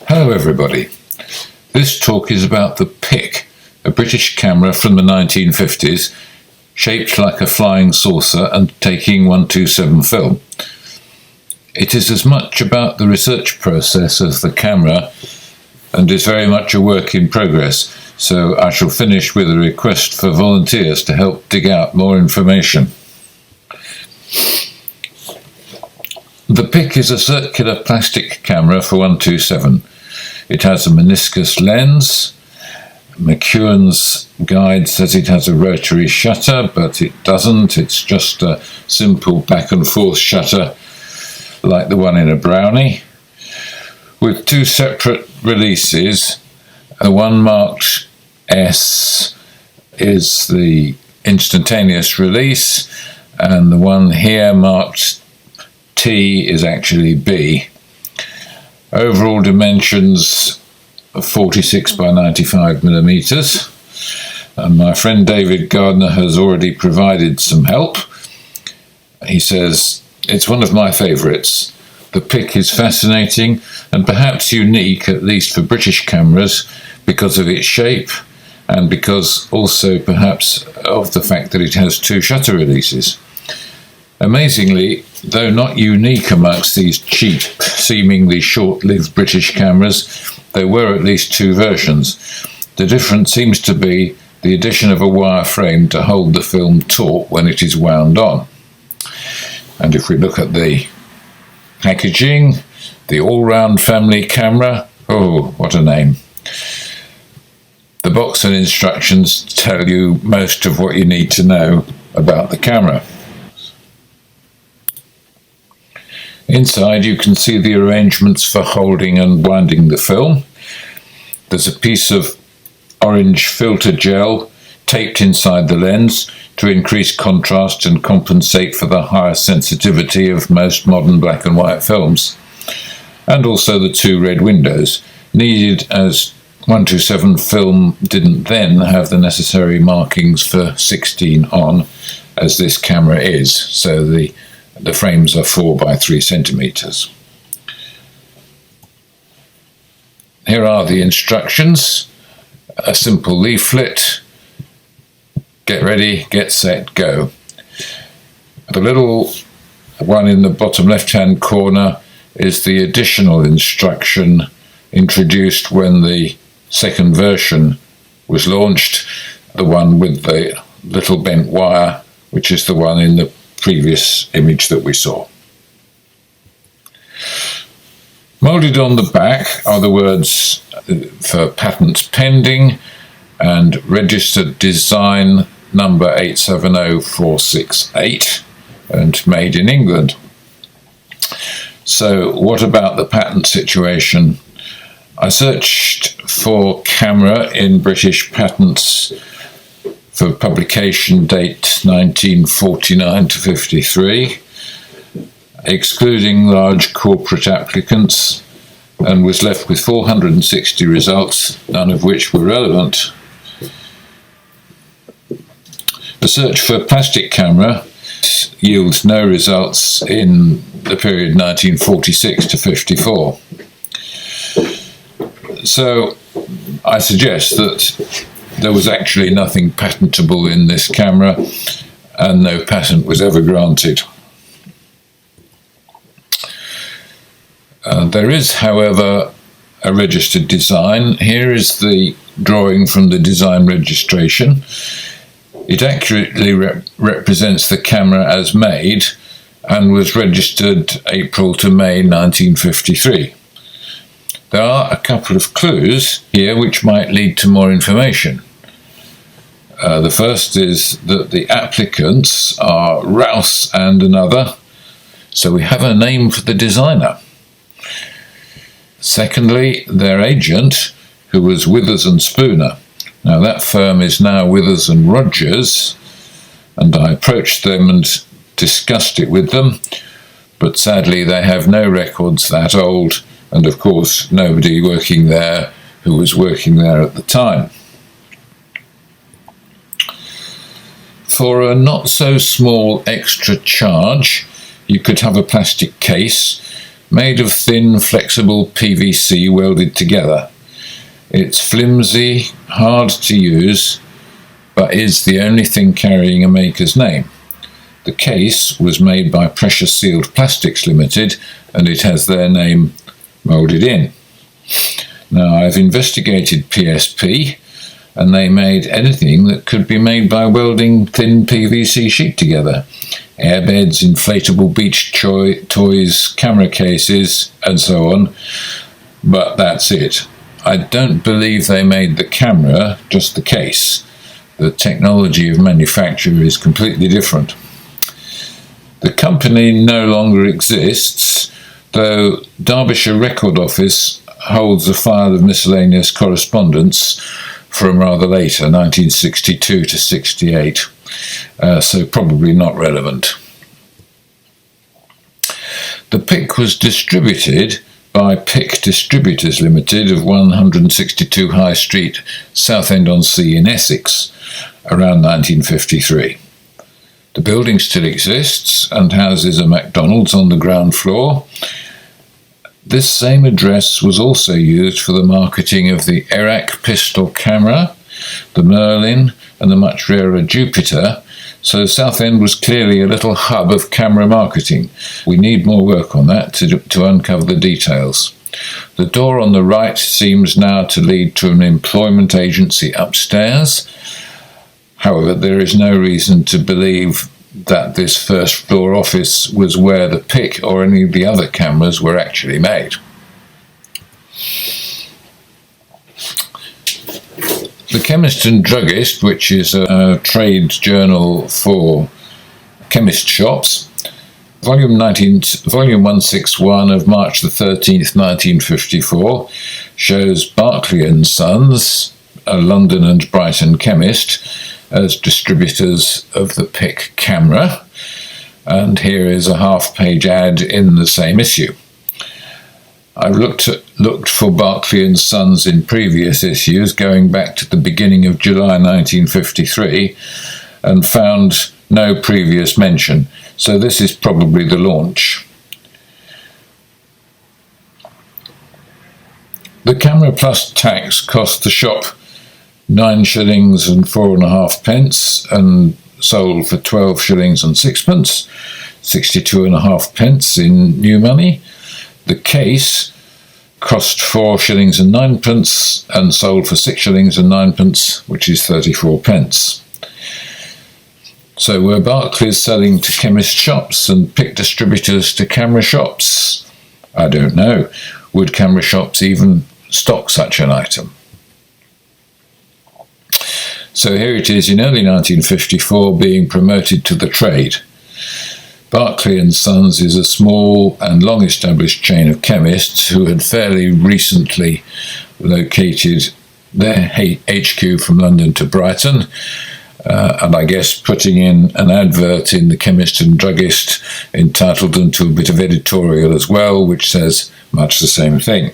Hello everybody. This talk is about the PIC, a British camera from the 1950s, shaped like a flying saucer and taking 127 film. It is as much about the research process as the camera and is very much a work in progress, so I shall finish with a request for volunteers to help dig out more information. The PIC is a circular plastic camera for 127. It has a meniscus lens. McEwen's guide says it has a rotary shutter, but it doesn't. It's just a simple back and forth shutter like the one in a Brownie, with two separate releases. One marked S is the instantaneous release, and the one here marked T is actually B. Overall dimensions of 46 by 95 millimeters, and my friend David Gardner has already provided some help. He says, "It's one of my favourites. The PIC is fascinating and perhaps unique, at least for British cameras, because of its shape and because also perhaps of the fact that it has two shutter releases. Amazingly, though not unique amongst these cheap, seemingly short-lived British cameras, there were at least two versions. The difference seems to be the addition of a wire frame to hold the film taut when it is wound on. And if we look at the packaging, the all-round family camera, oh, what a name. The box and instructions tell you most of what you need to know about the camera. Inside you can see the arrangements for holding and winding the film. There's a piece of orange filter gel taped inside the lens to increase contrast and compensate for the higher sensitivity of most modern black and white films. And also the two red windows, needed as 127 film didn't then have the necessary markings for 16 on, as this camera is, so the frames are 4 by 3 centimeters. Here are the instructions, a simple leaflet, get ready, get set, go. The little one in the bottom left-hand corner is the additional instruction introduced when the second version was launched, the one with the little bent wire, which is the one in the previous image that we saw. Moulded on the back are the words for patents pending and registered design number 870468 and made in England. So what about the patent situation? I searched for camera in British patents for publication date 1949 to 53, excluding large corporate applicants, and was left with 460 results, none of which were relevant. The search for plastic camera yields no results in the period 1946 to 54. So I suggest that there was actually nothing patentable in this camera, and no patent was ever granted. There is, however, a registered design. Here is the drawing from the design registration. It accurately represents the camera as made and was registered April to May 1953. There are a couple of clues here which might lead to more information. The first is that the applicants are Rouse and another, so we have a name for the designer. Secondly, their agent, who was Withers and Spooner. Now that firm is now Withers and Rogers, and I approached them and discussed it with them, but sadly they have no records that old, and of course nobody working there who was working there at the time. For a not so small extra charge, you could have a plastic case made of thin, flexible PVC welded together. It's flimsy, hard to use, but is the only thing carrying a maker's name. The case was made by Pressure Sealed Plastics Limited, and it has their name moulded in. Now, I've investigated PSP, and they made anything that could be made by welding thin PVC sheet together. Airbeds, inflatable beach toys, camera cases, and so on. But that's it. I don't believe they made the camera, just the case. The technology of manufacture is completely different. The company no longer exists, though Derbyshire Record Office holds a file of miscellaneous correspondence from rather later, 1962 to 68, so probably not relevant. The PIC was distributed by PIC Distributors Limited of 162 High Street, Southend-on-Sea in Essex, around 1953. The building still exists and houses a McDonald's on the ground floor. This same address was also used for the marketing of the Erac pistol camera, the Merlin, and the much rarer Jupiter, so Southend was clearly a little hub of camera marketing. We need more work on that to uncover the details. The door on the right seems now to lead to an employment agency upstairs. However, there is no reason to believe that this first floor office was where the PIC or any of the other cameras were actually made. The Chemist and Druggist, which is a trade journal for chemist shops, volume 161 of March the 13th, 1954, shows Barclay and Sons, a London and Brighton chemist, as distributors of the PIC camera, and here is a half-page ad in the same issue. I've looked for Barclay and Sons in previous issues, going back to the beginning of July 1953, and found no previous mention, so this is probably the launch. The camera plus tax cost the shop 9 shillings and 4.5 pence and sold for 12 shillings and 6 pence, 62.5 pence in new money. The case cost 4 shillings and 9 pence and sold for 6 shillings and 9 pence, which is 34 pence. So were Barclays selling to chemist shops and PIC distributors to camera shops? I don't know. Would camera shops even stock such an item? So here it is in early 1954 being promoted to the trade. Barclay and Sons is a small and long-established chain of chemists who had fairly recently located their HQ from London to Brighton, and I guess putting in an advert in the Chemist and Druggist entitled them to a bit of editorial as well, which says much the same thing.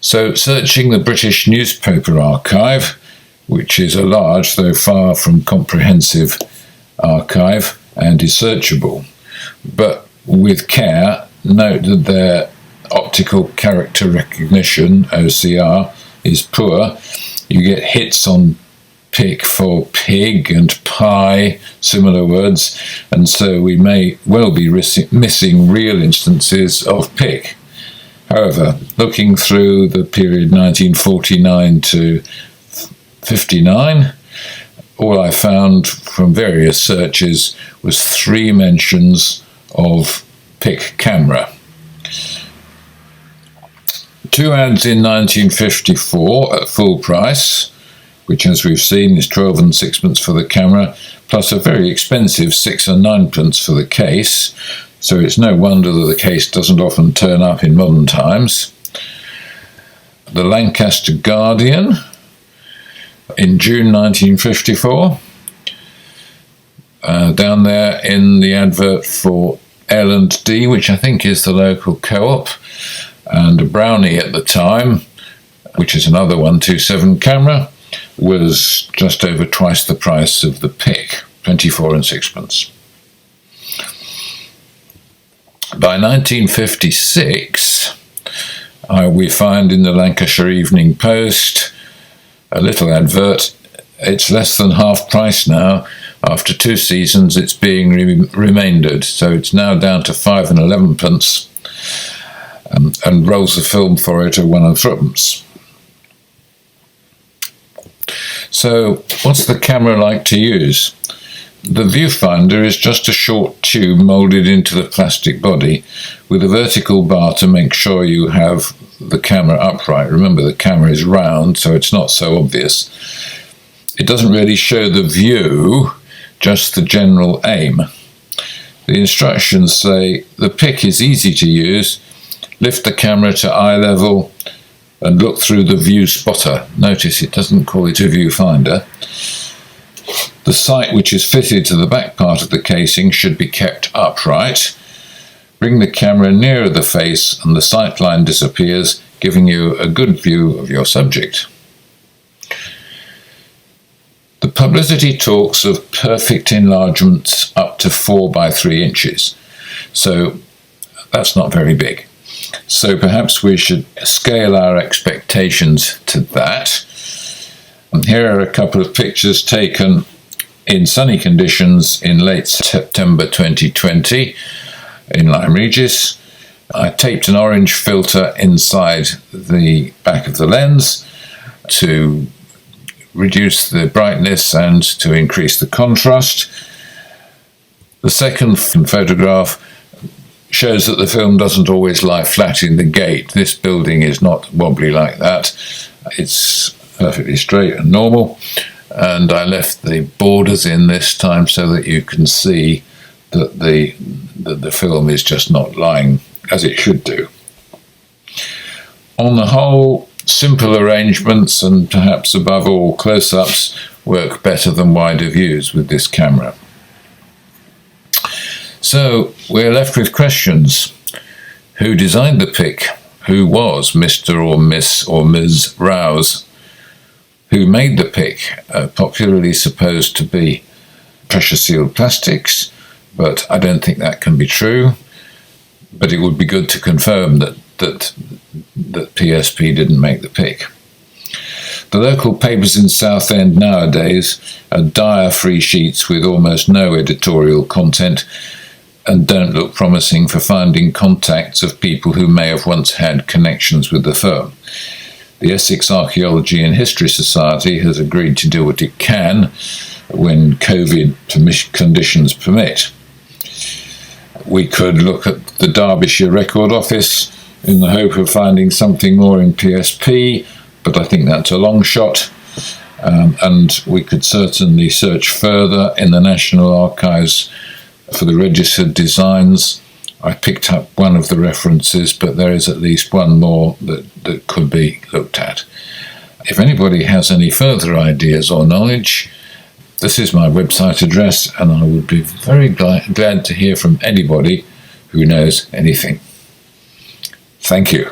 So, searching the British Newspaper Archive, which is a large, though far from comprehensive, archive and is searchable, but with care, note that their optical character recognition, OCR, is poor. You get hits on PIC for pig and pie, similar words, and so we may well be missing real instances of PIC. However, looking through the period 1949 to 59, all I found from various searches was 3 mentions of PIC camera. 2 ads in 1954 at full price, which as we've seen is 12 and 6 pence for the camera, plus a very expensive 6 and 9 pence for the case. So it's no wonder that the case doesn't often turn up in modern times. The Lancaster Guardian in June 1954. Down there in the advert for L&D, which I think is the local co-op, and a Brownie at the time, which is another 127 camera, was just over twice the price of the PIC, 24 and 6 pence. By 1956, we find in the Lancashire Evening Post a little advert. It's less than half price now. After 2 seasons, it's being remaindered, so it's now down to 5 and 11 pence, and rolls of film for it are 1 and 3pence. So, what's the camera like to use? The Viewfinder is just a short tube moulded into the plastic body with a vertical bar to make sure you have the camera upright. Remember, the camera is round, so it's not so obvious. It doesn't really show the view, just the general aim. The instructions say the PIC is easy to use. Lift the camera to eye level and look through the view spotter. Notice it doesn't call it a viewfinder. The sight which is fitted to the back part of the casing should be kept upright. Bring the camera nearer the face and the sight line disappears, giving you a good view of your subject. The publicity talks of perfect enlargements up to 4 by 3 inches, so that's not very big. So perhaps we should scale our expectations to that. Here are a couple of pictures taken in sunny conditions in late September 2020 in Lyme Regis. I taped an orange filter inside the back of the lens to reduce the brightness and to increase the contrast. The second photograph shows that the film doesn't always lie flat in the gate. This building is not wobbly like that. It's perfectly straight and normal, and I left the borders in this time so that you can see that the film is just not lying as it should do. On the whole, simple arrangements and perhaps above all close-ups work better than wider views with this camera. So we're left with questions. Who designed the PIC? Who was Mr. or Miss or Ms. Rouse? Who made the PIC? Popularly supposed to be pressure sealed plastics, but I don't think that can be true. But it would be good to confirm that PSP didn't make the PIC. The local papers in Southend nowadays are dire free sheets with almost no editorial content and don't look promising for finding contacts of people who may have once had connections with the firm. The Essex Archaeology and History Society has agreed to do what it can when COVID conditions permit. We could look at the Derbyshire Record Office in the hope of finding something more in PSP, but I think that's a long shot. And we could certainly search further in the National Archives for the registered designs. I picked up one of the references, but there is at least one more that could be looked at. If anybody has any further ideas or knowledge, this is my website address, and I would be very glad to hear from anybody who knows anything. Thank you.